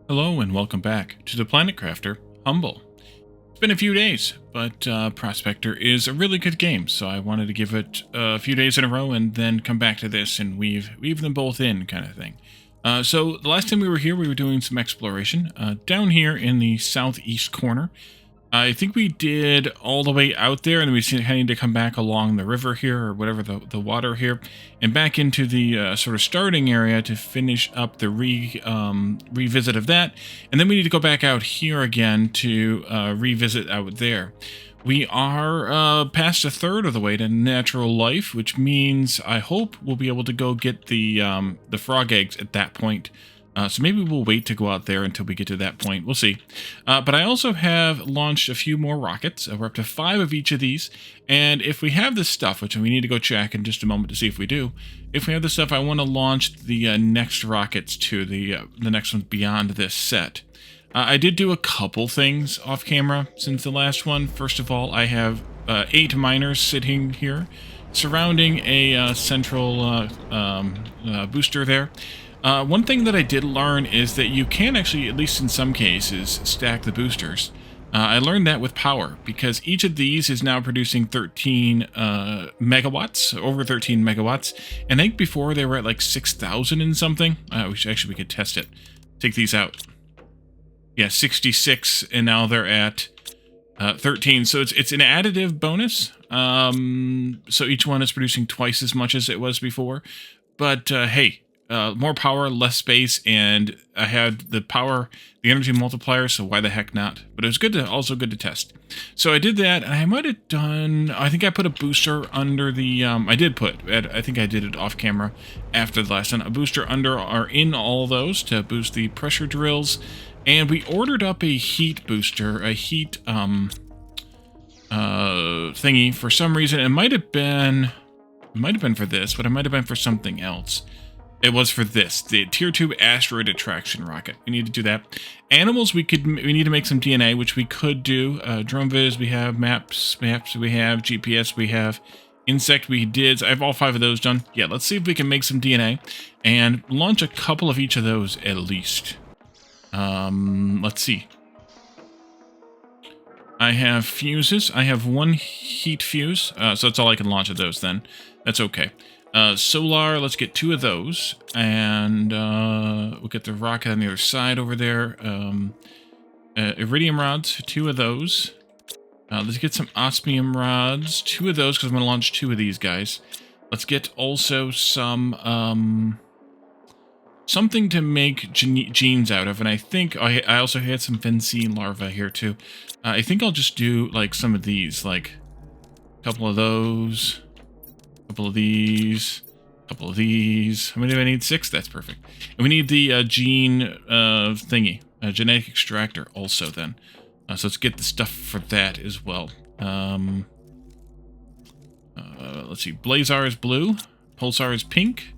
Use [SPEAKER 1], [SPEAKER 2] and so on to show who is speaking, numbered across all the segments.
[SPEAKER 1] Hello and welcome back to the Planet Crafter Humble. It's been a few days, but Prospector is a really good game, so I wanted to give it a few days in a row and then come back to this and weave them both in, kind of thing. So the last time we were here, we were doing some exploration down here in the southeast corner. I think we did all the way out there, and then we need to come back along the river here, or whatever, the water here, and back into the sort of starting area to finish up the revisit of that. And then we need to go back out here again to revisit out there. We are past a third of the way to natural life, which means I hope we'll be able to go get the frog eggs at that point. So maybe we'll wait to go out there until we get to that point. We'll see. But I also have launched a few more rockets. We're up to 5 of each of these. And if we have this stuff, which we need to go check in just a moment to see if we do. If we have this stuff, I want to launch the next rockets to the next ones beyond this set. I did do a couple things off camera since the last one. First of all, I have 8 miners sitting here surrounding a central booster there. One thing that I did learn is that you can actually, at least in some cases, stack the boosters. I learned that with power, because each of these is now producing 13 megawatts, over 13 megawatts. And I think before they were at like 6,000 and something. We could test it. Take these out. Yeah, 66, and now they're at 13. So it's an additive bonus. So each one is producing twice as much as it was before. But hey, more power, less space, and I had the power, the energy multiplier, so why the heck not? But it was also good to test. So I did that, and I might have done, I think I put a booster under the, I think I did it off camera after the last one, a booster under or in all those to boost the pressure drills, and we ordered up a heat booster, a heat, thingy for some reason. It might have been for this, but it might have been for something else. It was for this, the Tier 2 asteroid attraction rocket. We need to do that. Animals, we need to make some DNA, which we could do. Drone viz, we have maps we have GPS, we have insect, we did. I have all 5 of those done. Yeah, let's see if we can make some DNA and launch a couple of each of those at least. Let's see. I have fuses. I have 1 heat fuse, so that's all I can launch of those then. That's okay. Solar, let's get 2 of those, and we'll get the rocket on the other side over there. Iridium rods, 2 of those. Let's get some osmium rods, 2 of those, because I'm going to launch 2 of these guys. Let's get also some, something to make genes out of, and I think I also had some Vincine larvae here too. I think I'll just do like some of these, like a couple of those. Couple of these, couple of these. How many do I need? 6? That's perfect. And we need the gene thingy, genetic extractor also then. So let's get the stuff for that as well. Let's see. Blazar is blue. Pulsar is pink.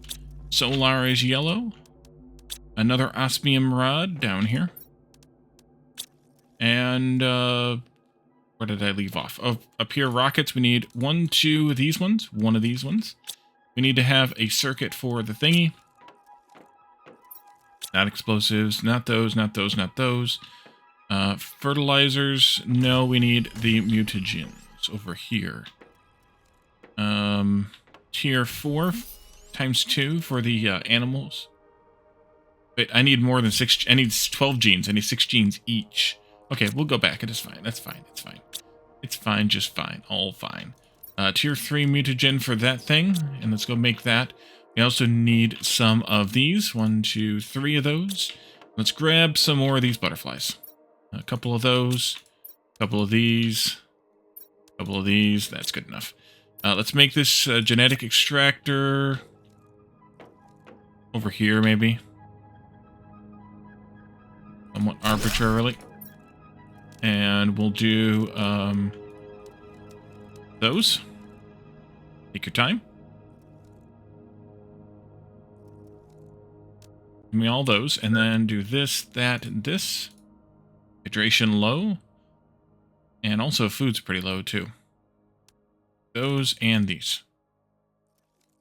[SPEAKER 1] Solar is yellow. Another osmium rod down here. And where did I leave off? Oh, up here, rockets. We need 1, 2 of these ones. 1 of these ones. We need to have a circuit for the thingy. Not explosives. Not those, not those, not those. Fertilizers. No, we need the mutagens over here. Tier 4 times 2 for the animals. Wait, I need more than 6. I need 12 genes. I need 6 genes each. Okay, we'll go back. It is fine. That's fine. It's fine. It's fine, just fine. All fine. Tier 3 mutagen for that thing. And let's go make that. We also need some of these. 1, 2, 3 of those. Let's grab some more of these butterflies. A couple of those. A couple of these. A couple of these. That's good enough. Let's make this genetic extractor over here, maybe. Somewhat arbitrarily. And we'll do those. Take your time. Give me all those, and then do this, that, and this. Hydration low. And also food's pretty low too. Those and these.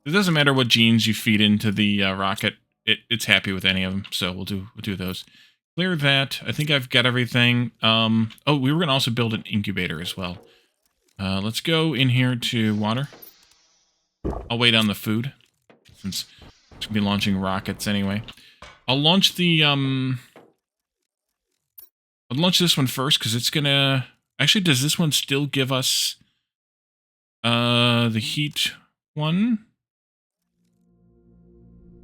[SPEAKER 1] It doesn't matter what genes you feed into the rocket. It's happy with any of them, so we'll do those. clear that. I think I've got everything. Oh, we were going to also build an incubator as well. Let's go in here to water. I'll wait on the food, since it's going to be launching rockets anyway. I'll launch the, I'll launch this one first, because it's going to... Actually, does this one still give us the heat one?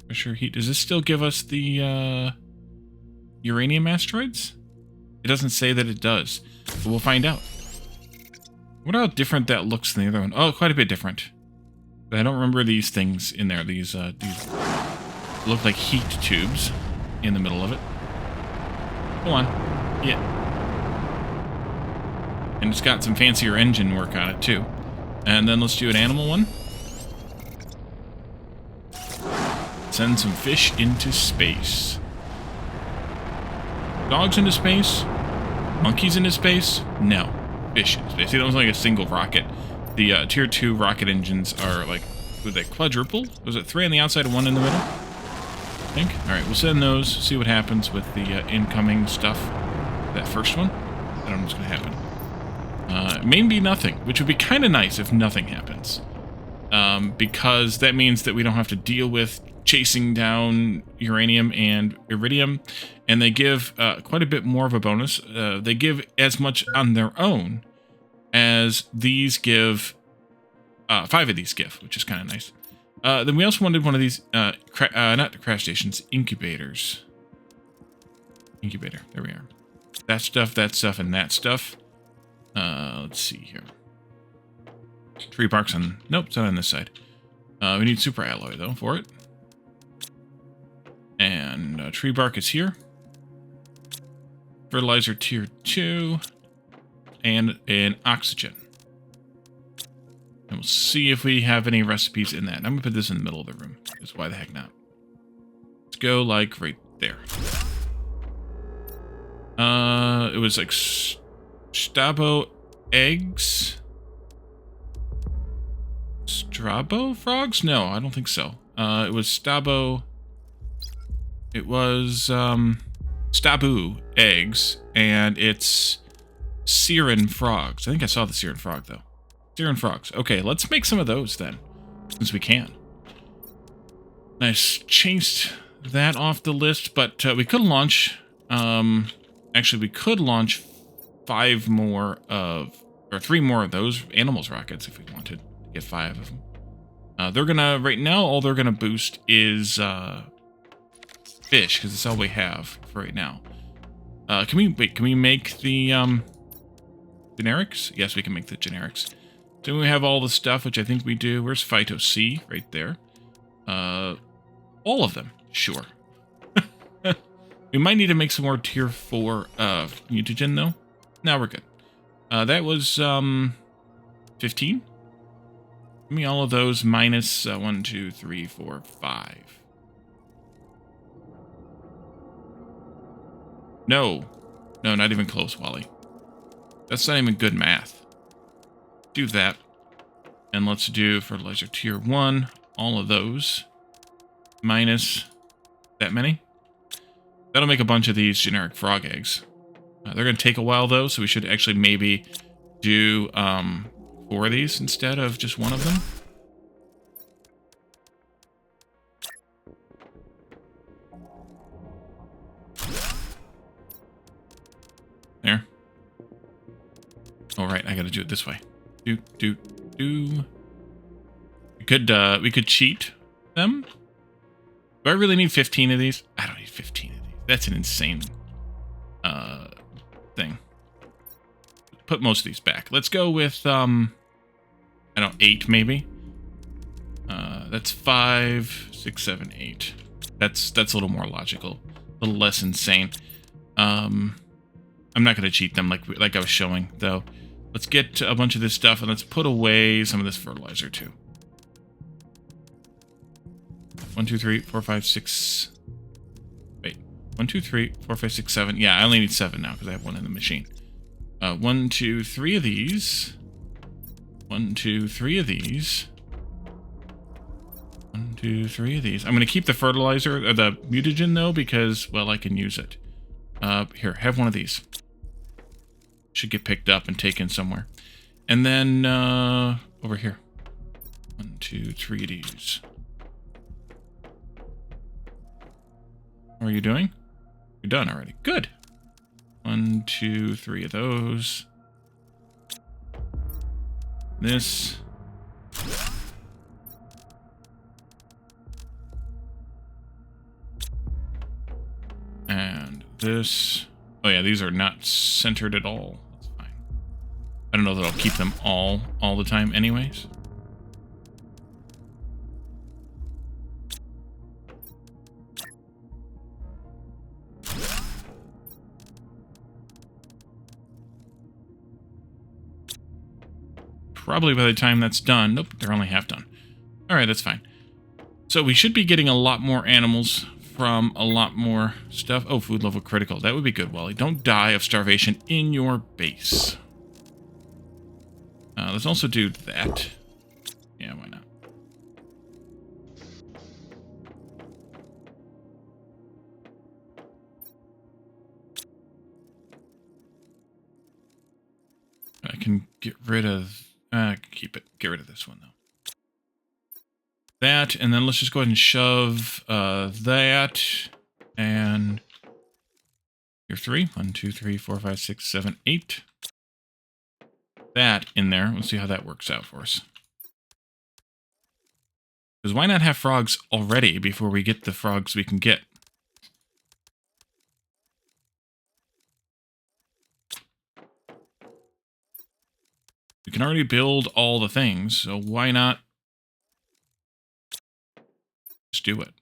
[SPEAKER 1] Pressure heat. Does this still give us the uranium asteroids? It doesn't say that it does, but we'll find out. I wonder how different that looks than the other one. Oh, quite a bit different. But I don't remember these things in there. These look like heat tubes in the middle of it. Go on. Yeah. And it's got some fancier engine work on it, too. And then let's do an animal one. Send some fish into space. Dogs into space? Monkeys into space? No. Fish into space. It was like a single rocket. The tier 2 rocket engines are like, were they quadruple? Was it 3 on the outside and 1 in the middle? I think. Alright, we'll send those, see what happens with the incoming stuff. That first one. I don't know what's going to happen. Maybe nothing, which would be kind of nice if nothing happens. Because that means that we don't have to deal with chasing down uranium and iridium, and they give quite a bit more of a bonus. They give as much on their own as these give, 5 of these give, which is kind of nice. Then we also wanted one of these, not crash stations, incubators. Incubator, there we are. That stuff, and that stuff. Let's see here. Tree bark's on... Nope, it's not on this side. We need super alloy, though, for it. And tree bark is here. Fertilizer tier 2. And an oxygen. And we'll see if we have any recipes in that. I'm going to put this in the middle of the room. Because why the heck not? Let's go, like, right there. It was, like, Stabu eggs? Stabu frogs? No, I don't think so. It was Stabu... It was, Stabu eggs, and it's Siren frogs. I think I saw the Siren frog, though. Siren frogs. Okay, let's make some of those, then, since we can. Nice. Chased that off the list, but we could launch, actually, we could launch 5 more of, or 3 more of those animals rockets if we wanted to get 5 of them. They're gonna, right now, all they're gonna boost is, fish, because that's all we have for right now. Can we make the generics? Yes, we can make the generics. So we have all the stuff, which I think we do. Where's Phyto C? Right there. All of them. Sure. We might need to make some more tier 4 mutagen, though. Now we're good. That was 15. Give me all of those minus 1, 2, 3, 4, 5. No. No, not even close, Wally. That's not even good math. Do that. And let's do fertilizer tier 1. All of those. Minus that many. That'll make a bunch of these generic frog eggs. They're going to take a while, though, so we should actually maybe do 4 of these instead of just 1 of them. There. All right, I got to do it this way. We could cheat them. Do I really need 15 of these? I don't need 15 of these. That's an insane thing. Put most of these back. Let's go with I don't know, 8 maybe. That's 5, 6, 7, 8. That's a little more logical, a little less insane. I'm not going to cheat them like I was showing, though. Let's get a bunch of this stuff, and let's put away some of this fertilizer, too. 1, 2, 3, 4, 5, 6... Wait. 1, 2, 3, 4, 5, 6, 7. Yeah, I only need 7 now, because I have 1 in the machine. 1, 2, 3 of these. 1, 2, 3 of these. 1, 2, 3 of these. I'm going to keep the fertilizer, or the mutagen, though, because, well, I can use it. Here, have one of these. Should get picked up and taken somewhere. And then, over here. 1, 2, 3 of these. How are you doing? You're done already. Good. 1, 2, 3 of those. This. And this. Oh yeah, these are not centered at all. That's fine. I don't know that I'll keep them all the time anyways. Probably by the time that's done... Nope, they're only half done. Alright, that's fine. So we should be getting a lot more animals from a lot more stuff. Oh, food level critical. That would be good, Wally. Don't die of starvation in your base. Let's also do that. Yeah, why not? I can get rid of... keep it. Get rid of this one, though. That, and then let's just go ahead and shove that, and here 3. 1, 2, 3, 4, 5, 6, 7, 8. That in there. Let's see how that works out for us. Because why not have frogs already before we get the frogs we can get? We can already build all the things, so why not just do it?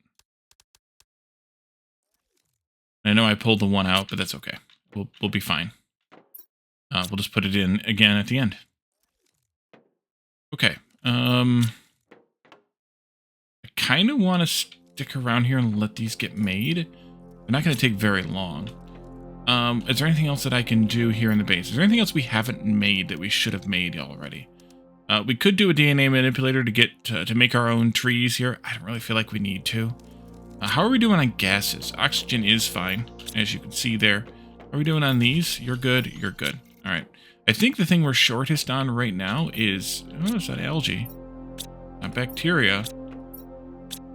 [SPEAKER 1] I know I pulled the one out, but that's okay. We'll be fine. We'll just put it in again at the end. Okay. I kind of want to stick around here and let these get made. They're not going to take very long. Is there anything else that I can do here in the base? Is there anything else we haven't made that we should have made already? We could do a DNA manipulator to get to make our own trees here. I don't really feel like we need to. How are we doing on gases? Oxygen is fine, as you can see there. How are we doing on these? You're good. You're good. All right. I think the thing we're shortest on right now is... Oh, is that algae? Not bacteria.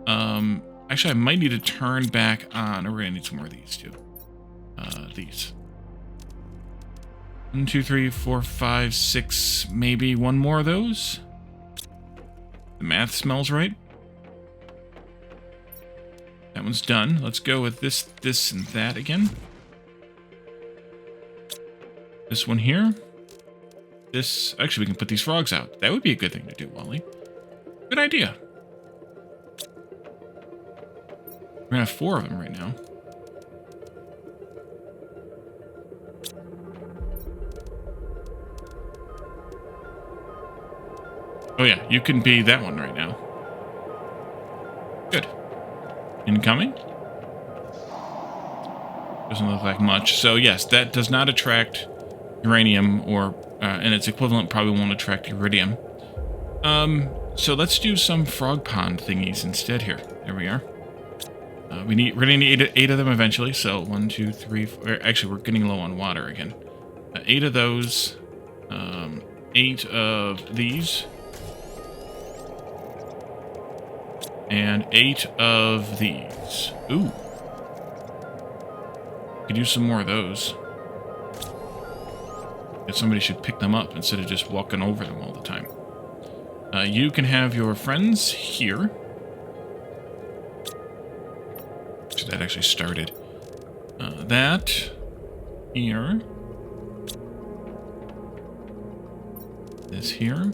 [SPEAKER 1] Actually, I might need to turn back on. Or we're going to need some more of these, too. These. 1, 2, 3, 4, 5, 6, maybe one more of those. The math smells right. That one's done. Let's go with this, this, and that again. This one here. This... Actually, we can put these frogs out. That would be a good thing to do, Wally. Good idea. We're gonna have 4 of them right now. Oh yeah, you can be that one right now. Good. Incoming? Doesn't look like much. So yes, that does not attract uranium, or and its equivalent probably won't attract iridium. So let's do some frog pond thingies instead here. There we are. We're gonna need 8 of them eventually. So 1, 2, 3, 4. Actually, we're getting low on water again. 8 of those. 8 of these. And 8 of these. Ooh. Could use some more of those. If somebody should pick them up instead of just walking over them all the time. You can have your friends here. So that actually started. That here. This here.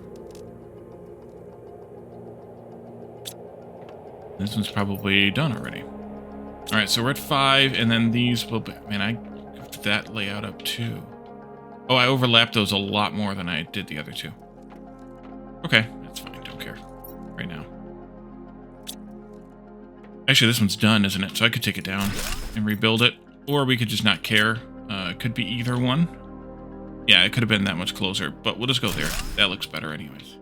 [SPEAKER 1] This one's probably done already. Alright, so we're at 5, and then these will be... Man, I goofed that layout up too. Oh, I overlapped those a lot more than I did the other 2. Okay, that's fine. Don't care. Right now. Actually, this one's done, isn't it? So I could take it down and rebuild it. Or we could just not care. It could be either one. Yeah, it could have been that much closer, but we'll just go there. That looks better anyways.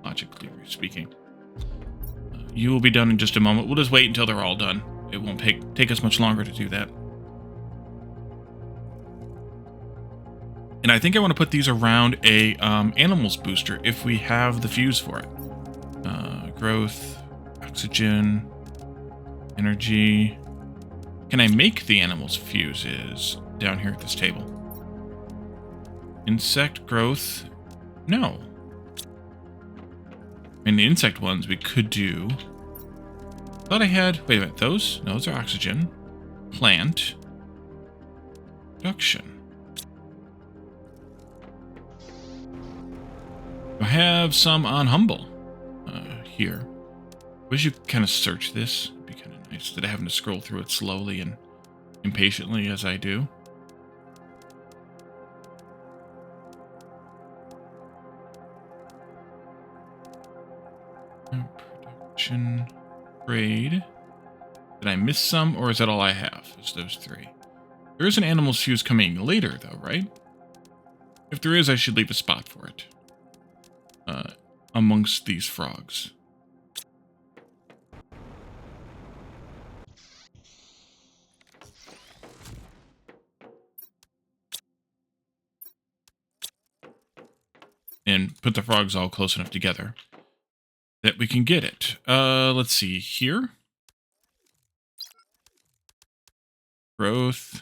[SPEAKER 1] Logically speaking. You will be done in just a moment. We'll just wait until they're all done. It won't take us much longer to do that. And I think I want to put these around a animals booster if we have the fuse for it. Growth, oxygen, energy. Can I make the animals fuses down here at this table? Insect growth? No. I mean, the insect ones we could do. Thought I had... Wait a minute, those? No, those are oxygen. Plant. Production. I have some on Humble. Here. Wish you could kind of search this. It'd be kind of nice instead of having to scroll through it slowly and impatiently as I do. Production. Trade. Did I miss some, or is that all I have? It's those three. There is an animal's fuse coming later, though, right? If there is, I should leave a spot for it. Amongst these frogs. And put the frogs all close enough together that we can get it. Let's see here. Growth.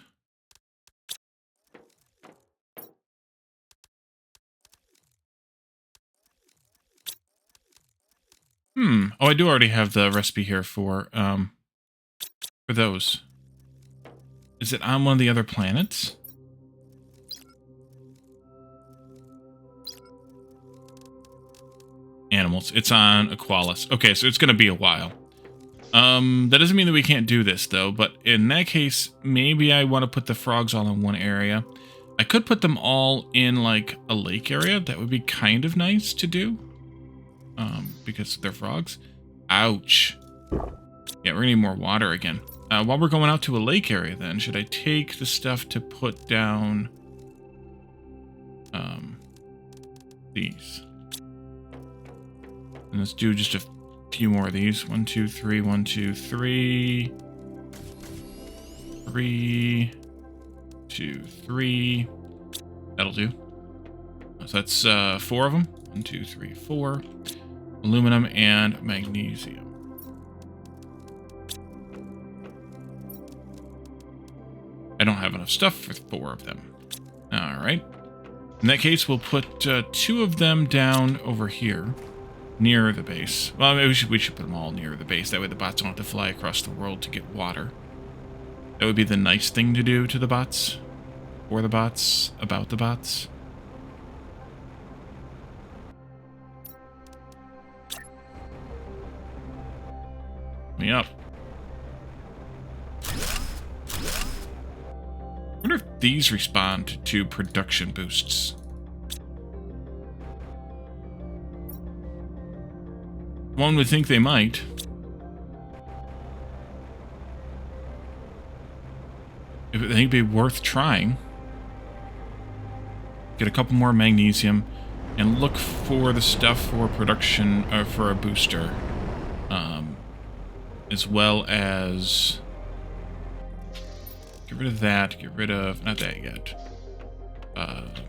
[SPEAKER 1] Oh, I do already have the recipe here for those. Is it on one of the other planets? Animals. It's on Aqualis. Okay, so it's going to be a while. That doesn't mean that we can't do this, though. But in that case, maybe I want to put the frogs all in one area. I could put them all in, like, a lake area. That would be kind of nice to do. Because they're frogs. Ouch. Yeah, we're going to need more water again. While we're going out to a lake area, then, should I take the stuff to put down... these? And let's do just a few more of these. 1, 2, 3, 1, 2, 3. 3. 2, 3. That'll do. So that's 4 of them. 1, 2, 3, 4. Aluminum and magnesium. I don't have enough stuff for 4 of them. Alright. In that case, we'll put 2 of them down over here. Near the base. Well, maybe we should put them all near the base. That way the bots don't have to fly across the world to get water. That would be the nice thing to do to the bots. For the bots. About the bots. Me up. I wonder if these respond to production boosts. One would think they might. If I think it'd be worth trying. Get a couple more magnesium and look for the stuff for production, for a booster. As well as get rid of that, get rid of, not that yet.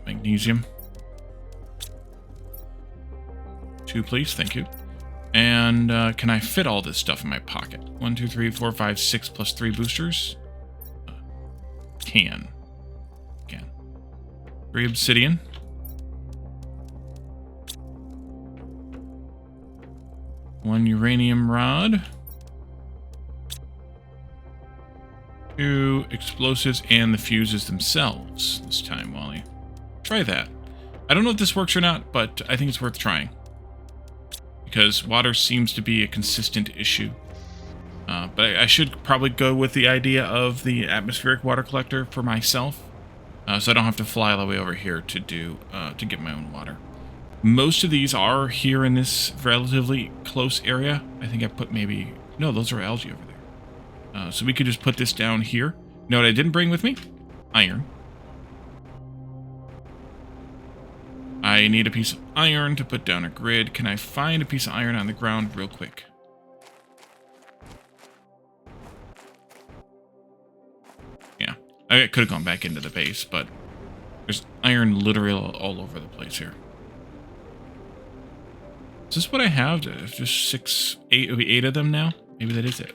[SPEAKER 1] Magnesium. 2, please, thank you. And can I fit all this stuff in my pocket? 1, 2, 3, 4, 5, 6 plus 3 boosters? Can. 3 obsidian. 1 uranium rod. 2 explosives and the fuses themselves this time, Wally. Try that. I don't know if this works or not, but I think it's worth trying. Because water seems to be a consistent issue. But I should probably go with the idea of the atmospheric water collector for myself. So I don't have to fly all the way over here to do to get my own water. Most of these are here in this relatively close area. I think I put maybe... No, those are algae over there. So we could just put this down here. You know what I didn't bring with me? Iron. I need a piece of iron to put down a grid. Can I find a piece of iron on the ground real quick? Yeah. I could have gone back into the base, but There's iron literally all over the place here. Is this what I have? Just 6, 8, it'll be 8 of them now? Maybe that is it.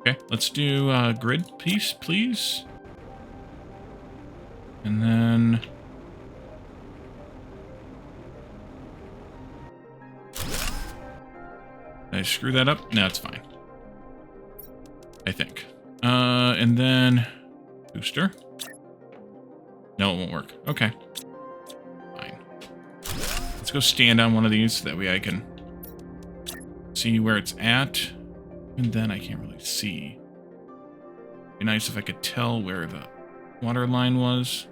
[SPEAKER 1] Okay, let's do grid piece, please. And then... Did I screw that up? No, it's fine. I think. And then... Booster. No, it won't work. Okay. Fine. Let's go stand on one of these, so that way I can see where it's at. And then I can't really see. It'd be nice if I could tell where the water line was.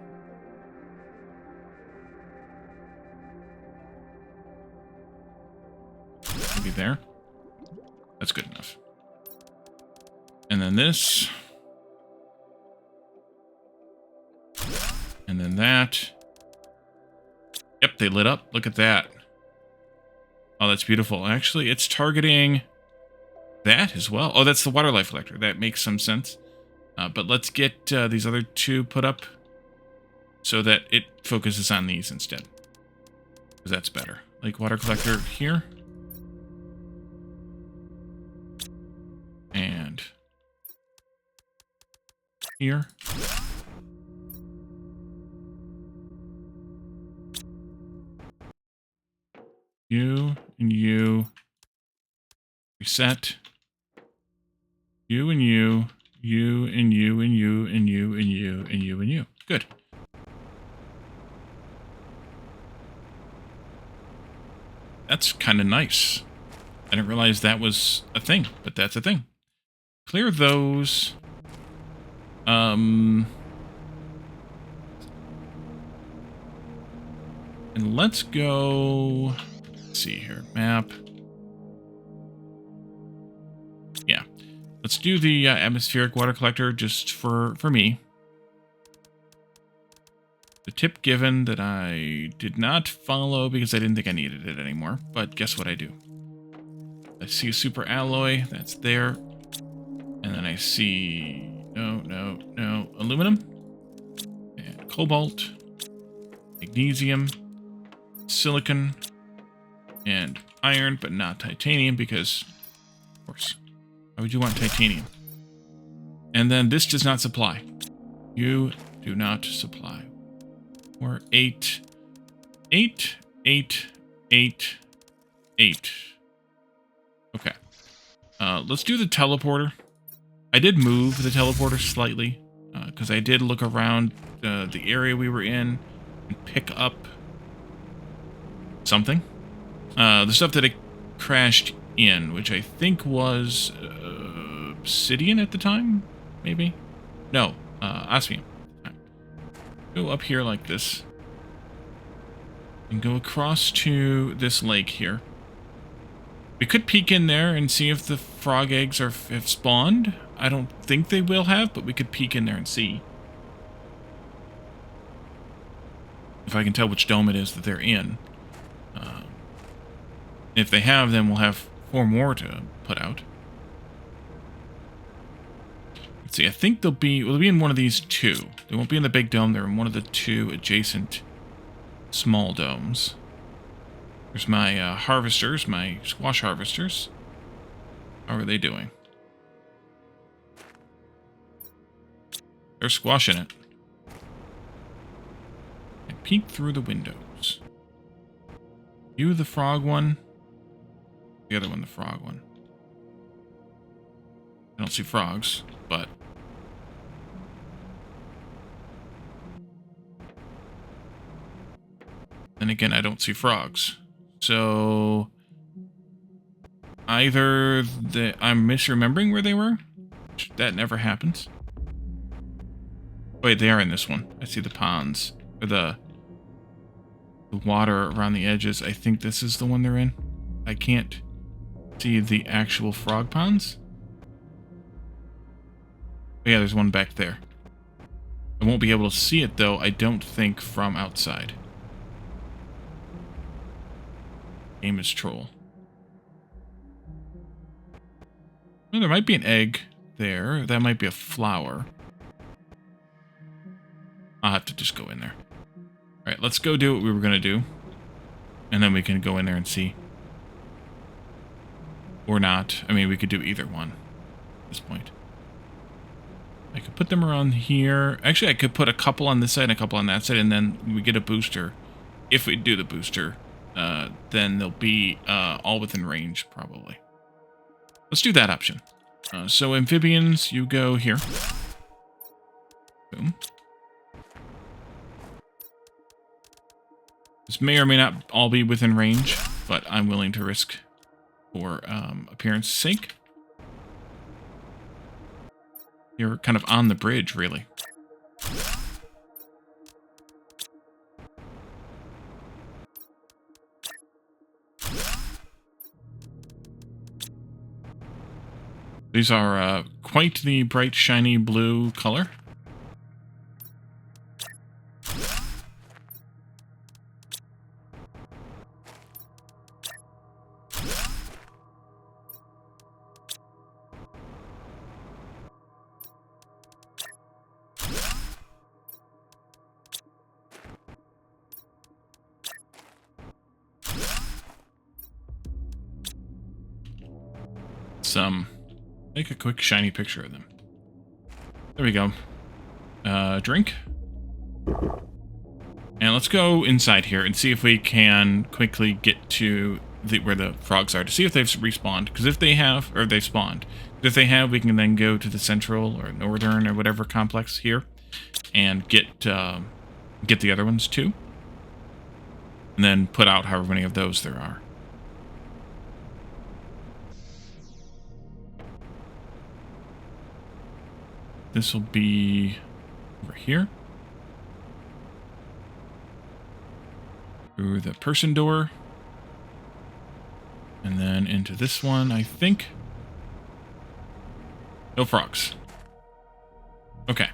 [SPEAKER 1] Maybe there. That's good enough. And then this. And then that. Yep, they lit up. Look at that. Oh, that's beautiful. Actually, it's targeting that as well. Oh, that's the water life collector. That makes some sense. But let's get these other two put up so that it focuses on these instead. Because that's better. Like water collector here. And here. You and you. Reset. You and you. You and you and you and you and you and you and you. Good. That's kind of nice. I didn't realize that was a thing, but that's a thing. Clear those. And let's go... Let's see here. Map. Yeah. Let's do the atmospheric water collector just for me. The tip given that I did not follow because I didn't think I needed it anymore. But guess what I do? I see a super alloy. That's there. And then I see... No. Aluminum. And cobalt. Magnesium. Silicon. And iron, but not titanium because... Of course. Why would you want titanium? And then this does not supply. You do not supply. We're 8. 8, 8, 8, 8. Okay. Let's do the teleporter. I did move the teleporter slightly, because I did look around the area we were in and pick up something. The stuff that it crashed in, which I think was obsidian at the time, maybe? No, osmium. Go up here like this. And go across to this lake here. We could peek in there and see if the frog eggs have spawned. I don't think they will have, but we could peek in there and see. If I can tell which dome it is that they're in. If they have, then we'll have 4 more to put out. Let's see, I think they'll be in one of these 2. They won't be in the big dome, they're in one of the 2 adjacent small domes. There's my harvesters, my squash harvesters. How are they doing? They're squashing it. And peek through the windows. You the frog one. The other one, the frog one. I don't see frogs, but... Then again, I don't see frogs. So... Either I'm misremembering where they were. That never happens. Wait, they are in this one. I see the ponds. Or the water around the edges. I think this is the one they're in. I can't see the actual frog ponds. Oh, yeah, there's one back there. I won't be able to see it, though, I don't think, from outside. Game is troll. Oh, there might be an egg there. That might be a flower. I'll have to just go in there. Alright, let's go do what we were going to do. And then we can go in there and see. Or not. I mean, we could do either one at this point. I could put them around here. Actually, I could put a couple on this side and a couple on that side, and then we get a booster. If we do the booster, then they'll be all within range, probably. Let's do that option. So amphibians, you go here. Boom. This may or may not all be within range, but I'm willing to risk for appearance's sake. You're kind of on the bridge, really. These are quite the bright, shiny blue color. Make a quick shiny picture of them. There we go. Drink. And let's go inside here and see if we can quickly get to where the frogs are to see if they've respawned. Because if they have, or they've spawned. If they have, we can then go to the central or northern or whatever complex here and get the other ones too. And then put out however many of those there are. This will be over here. Through the person door. And then into this one, I think. No frogs. Okay.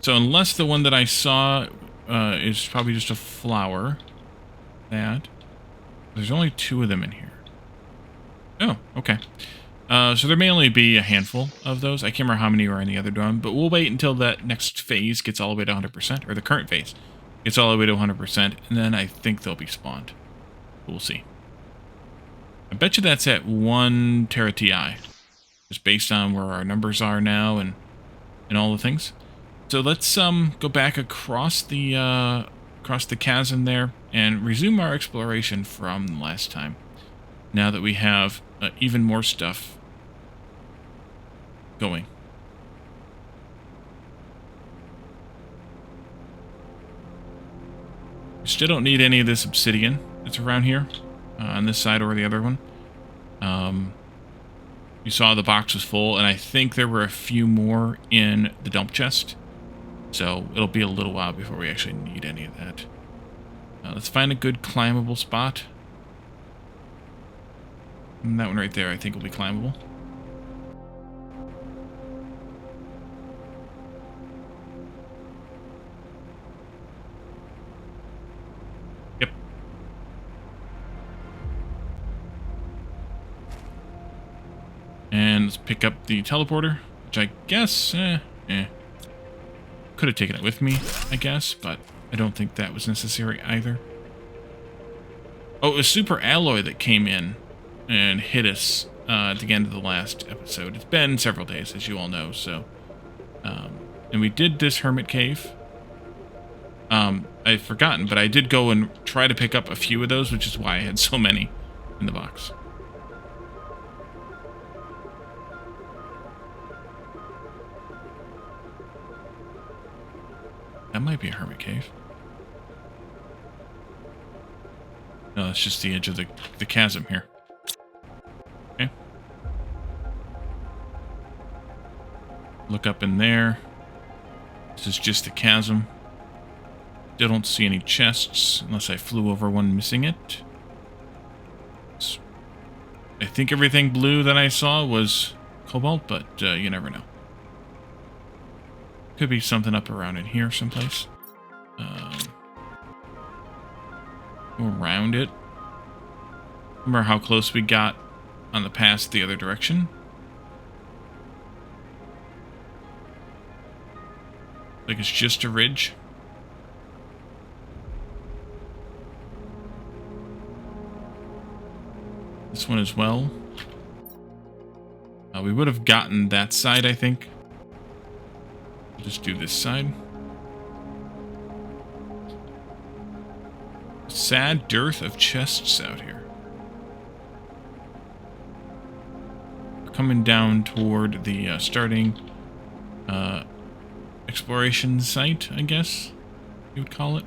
[SPEAKER 1] So unless the one that I saw is probably just a flower. There's only 2 of them in here. Oh, okay. So there may only be a handful of those. I can't remember how many are in the other dome, but we'll wait until that next phase gets all the way to 100%, or the current phase gets all the way to 100%, and then I think they'll be spawned. We'll see. I bet you that's at 1 Tera TI, just based on where our numbers are now and all the things. So let's go back across the chasm there and resume our exploration from last time. Now that we have even more stuff going. We still don't need any of this obsidian that's around here on this side or the other one. You saw the box was full, and I think there were a few more in the dump chest. So it'll be a little while before we actually need any of that. Let's find a good climbable spot. And that one right there I think will be climbable. Yep. And let's pick up the teleporter, which I guess, could have taken it with me, I guess, but I don't think that was necessary either. Oh, it was Super Alloy that came in and hit us at the end of the last episode. It's been several days, as you all know, so... and we did this hermit cave. I've forgotten, but I did go and try to pick up a few of those, which is why I had so many in the box. That might be a hermit cave. No, that's just the edge of the chasm here. Okay. Look up in there. This is just the chasm. Still don't see any chests, unless I flew over one missing it. I think everything blue that I saw was cobalt, but you never know. Could be something up around in here someplace. Around it. Remember how close we got on the pass the other direction? Like it's just a ridge. This one as well. We would have gotten that side, I think. We'll just do this side. Sad dearth of chests out here. We're coming down toward the starting exploration site, I guess you would call it.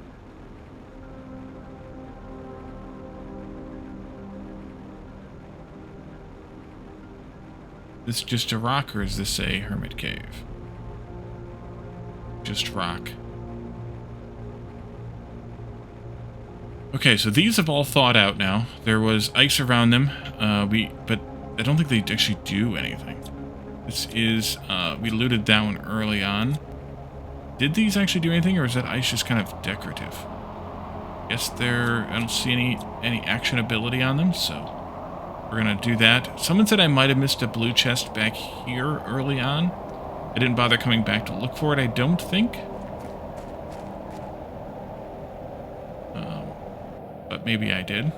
[SPEAKER 1] Is this just a rock, or is this a hermit cave? Just rock. Okay, so these have all thawed out now. There was ice around them, but I don't think they actually do anything. This is, we looted that one early on. Did these actually do anything, or is that ice just kind of decorative? Guess I don't see any actionability on them, so we're gonna do that. Someone said I might have missed a blue chest back here early on. I didn't bother coming back to look for it, I don't think. But maybe I did.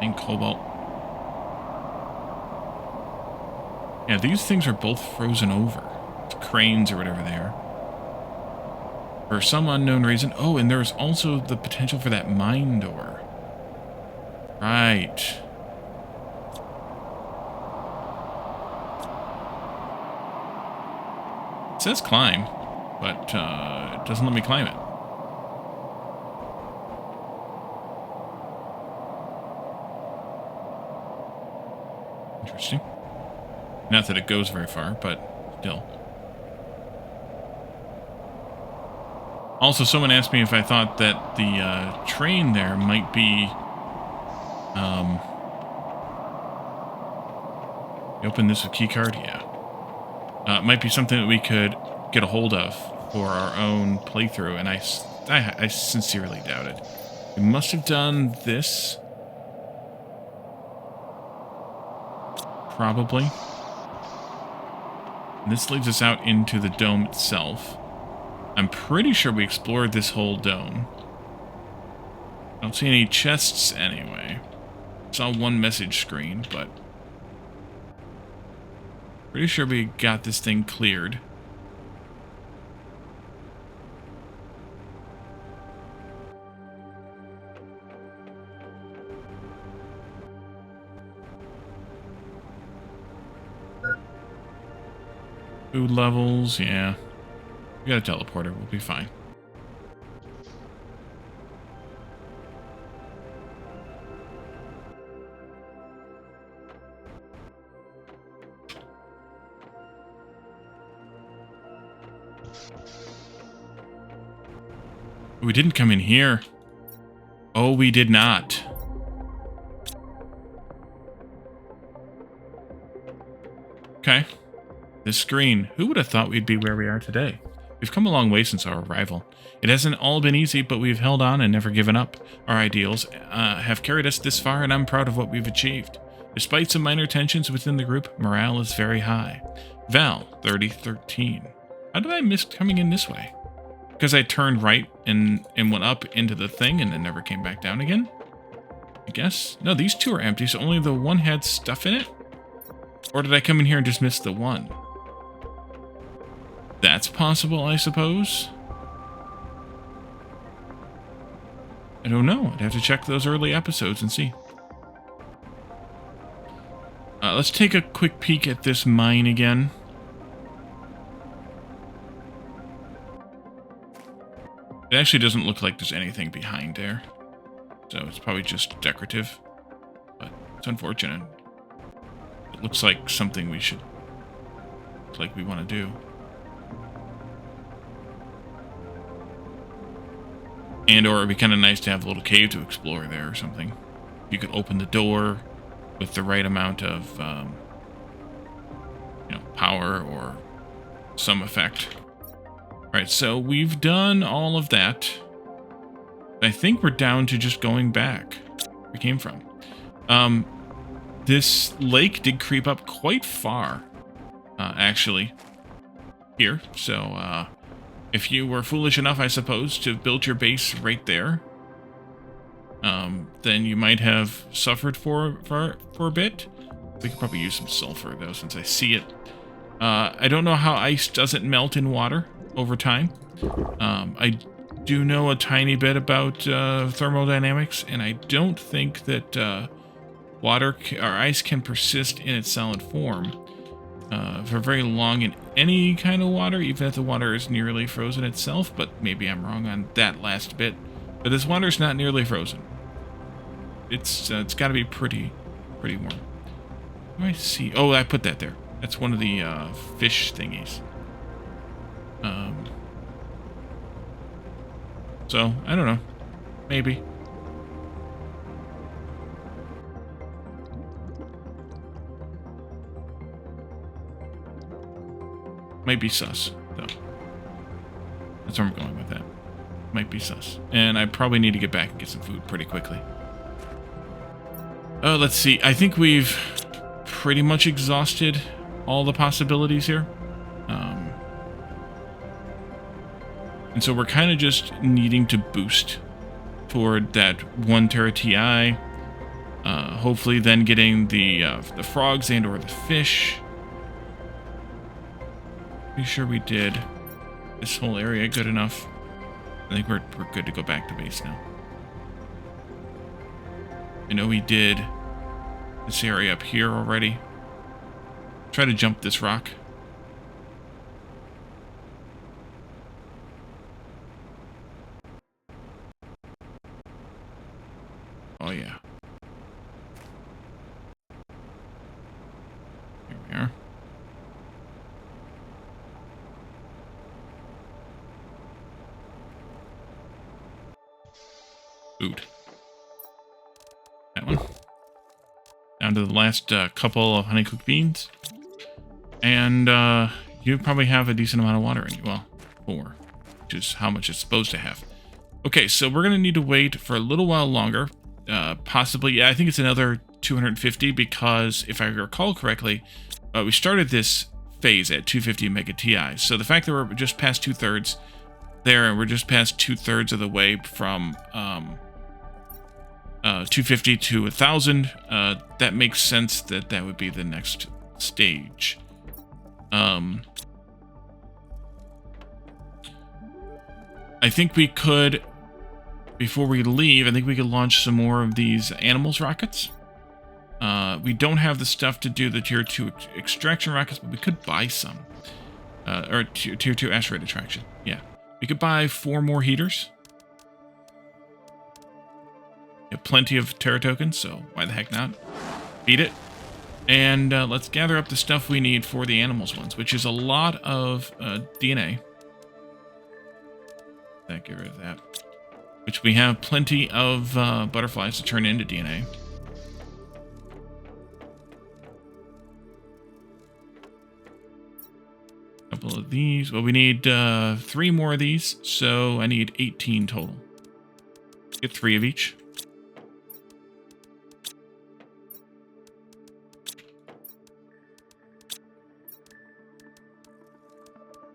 [SPEAKER 1] And cobalt. Yeah, these things are both frozen over. Cranes or whatever they are. For some unknown reason. Oh, and there's also the potential for that mine door. Right. It says climb, but it doesn't let me climb it. Interesting. Not that it goes very far, but still. Also, someone asked me if I thought that the train there might be... you open this with keycard? Yeah. It might be something that we could get a hold of for our own playthrough, and I sincerely doubt it. We must have done this. Probably. And this leads us out into the dome itself. I'm pretty sure we explored this whole dome. I don't see any chests anyway. Saw one message screen, but pretty sure we got this thing cleared. Food levels, yeah. We got a teleporter, we'll be fine. We didn't come in here. Oh, we did not. Okay. This screen. Who would have thought we'd be where we are today? We've come a long way since our arrival. It hasn't all been easy, but we've held on and never given up. Our ideals have carried us this far, and I'm proud of what we've achieved. Despite some minor tensions within the group, morale is very high. Val, 3013. How did I miss coming in this way? Because I turned right and went up into the thing and then never came back down again? I guess? No, these two are empty, so only the one had stuff in it? Or did I come in here and just miss the one? That's possible, I suppose. I don't know. I'd have to check those early episodes and see. Let's take a quick peek at this mine again. It actually doesn't look like there's anything behind there. So it's probably just decorative. But it's unfortunate. It looks like something we should... like we want to do. And or it'd be kind of nice to have a little cave to explore there or something. You could open the door with the right amount of, power or some effect. Alright, so we've done all of that. I think we're down to just going back where we came from. This lake did creep up quite far, actually, here. So, If you were foolish enough, I suppose, to build your base right there, then you might have suffered for a bit. We could probably use some sulfur, though, since I see it. I don't know how ice doesn't melt in water over time. I do know a tiny bit about thermodynamics, and I don't think that water or ice can persist in its solid form for very long in any kind of water, even if the water is nearly frozen itself. But maybe I'm wrong on that last bit. But this water's not nearly frozen. It's got to be pretty warm. What do I see? Oh, I put that there. That's one of the fish thingies. So, I don't know. Maybe. Might be sus, though. That's where I'm going with that. Might be sus. And I probably need to get back and get some food pretty quickly. Oh, let's see. I think we've pretty much exhausted all the possibilities here. And so we're kind of just needing to boost toward that 1 Tera TI. Hopefully then getting the frogs and or the fish. Pretty sure we did this whole area good enough. I think we're good to go back to base now. I know we did this area up here already. Try to jump this rock. Oh yeah. Here we are. Food. That one. Down to the last couple of honey-cooked beans. And you probably have a decent amount of water in you. Well, 4, which is how much it's supposed to have. Okay, so we're going to need to wait for a little while longer. Possibly, yeah, I think it's another 250 because, if I recall correctly, we started this phase at 250 mega TI. So the fact that we're just past 2/3 there, and we're just past 2/3 of the way from 250 to 1,000, that makes sense that that would be the next stage. I think we could, before we leave, I think we could launch some more of these animals rockets. We don't have the stuff to do the tier 2 extraction rockets, but we could buy some. Or tier 2 asteroid attraction. Yeah. We could buy 4 more heaters. We have plenty of Terra tokens, so why the heck not? Beat it. And let's gather up the stuff we need for the animals ones, which is a lot of DNA. Get rid of that. Which we have plenty of butterflies to turn into DNA. A couple of these. Well, we need 3 more of these, so I need 18 total. Get 3 of each.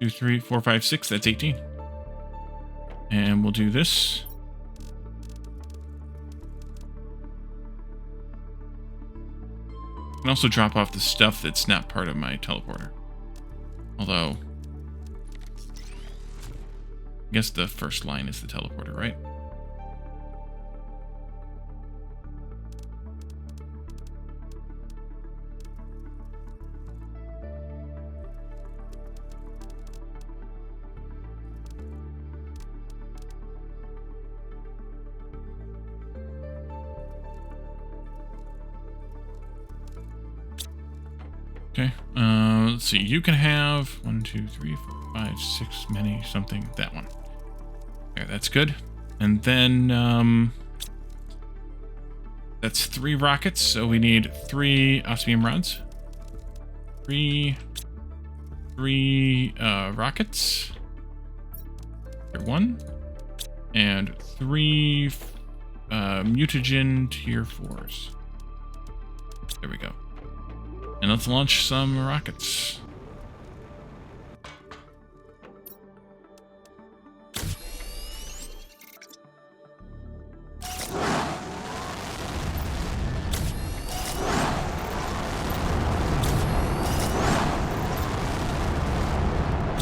[SPEAKER 1] 2, 3, 4, 5, 6. That's 18. And we'll do this. I can also drop off the stuff that's not part of my teleporter. Although, I guess the first line is the teleporter, right? Okay, let's see. You can have 1, 2, 3, 4, 5, 6, many, something. That one. There, that's good. And then, that's 3 rockets, so we need 3 osmium rods. 3 rockets. Tier 1. And 3 mutagen tier 4s. There we go. And let's launch some rockets.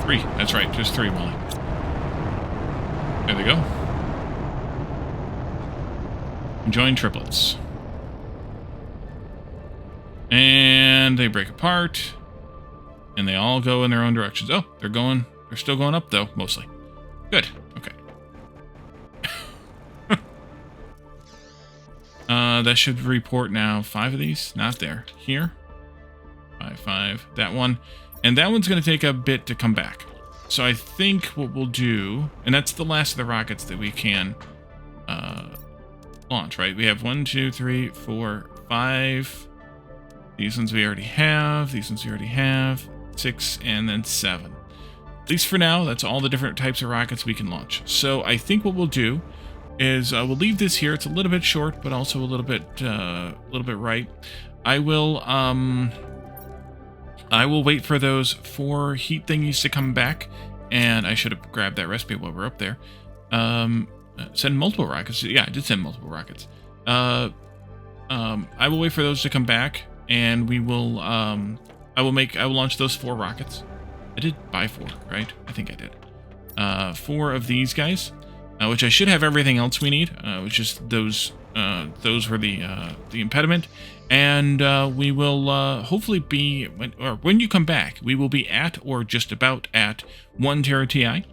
[SPEAKER 1] 3. That's right. Just 3, Molly. There they go. Join triplets. And they break apart. And they all go in their own directions. Oh, they're still going up, though, mostly. Good. Okay. That should report now 5 of these. Not there. Here. 5. That one. And that one's going to take a bit to come back. So I think what we'll do... And that's the last of the rockets that we can launch, right? We have 1, 2, 3, 4, 5. These ones we already have. These ones we already have. 6, and then 7. At least for now, that's all the different types of rockets we can launch. So I think what we'll do is we'll leave this here. It's a little bit short, but also a little bit right. I will wait for those 4 heat thingies to come back, and I should have grabbed that recipe while we're up there. Send multiple rockets. Yeah, I did send multiple rockets. I will wait for those to come back, and we will. I will launch those 4 rockets. I did buy 4, right? I think I did. 4 of these guys, which I should have everything else we need. Which is those. Those were the impediment, and we will hopefully be when you come back, we will be at or just about at 1 Tera TI,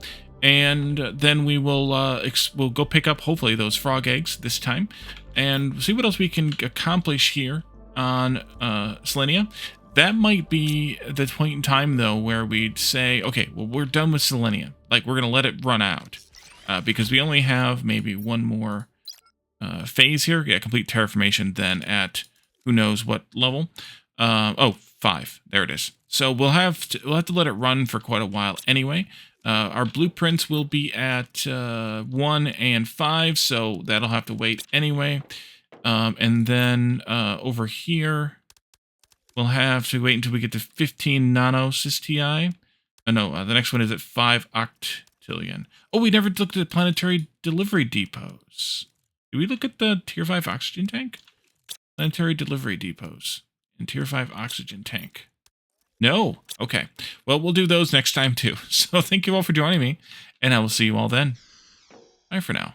[SPEAKER 1] and then we will we'll go pick up hopefully those frog eggs this time, and see what else we can accomplish here on Selenea. That might be the point in time, though, where we'd say, okay, well, we're done with Selenea. Like, we're going to let it run out. Because we only have maybe one more phase here. Yeah, complete terraformation then at who knows what level. 5. There it is. So we'll have to let it run for quite a while anyway. Our blueprints will be at 1 and 5, so that'll have to wait anyway. And then over here... we'll have to wait until we get to 15 nanosys TI. No, the next one is at 5 octillion. Oh, we never looked at planetary delivery depots. Did we look at the tier 5 oxygen tank? Planetary delivery depots and tier 5 oxygen tank. No. Okay. Well, we'll do those next time too. So thank you all for joining me, and I will see you all then. Bye for now.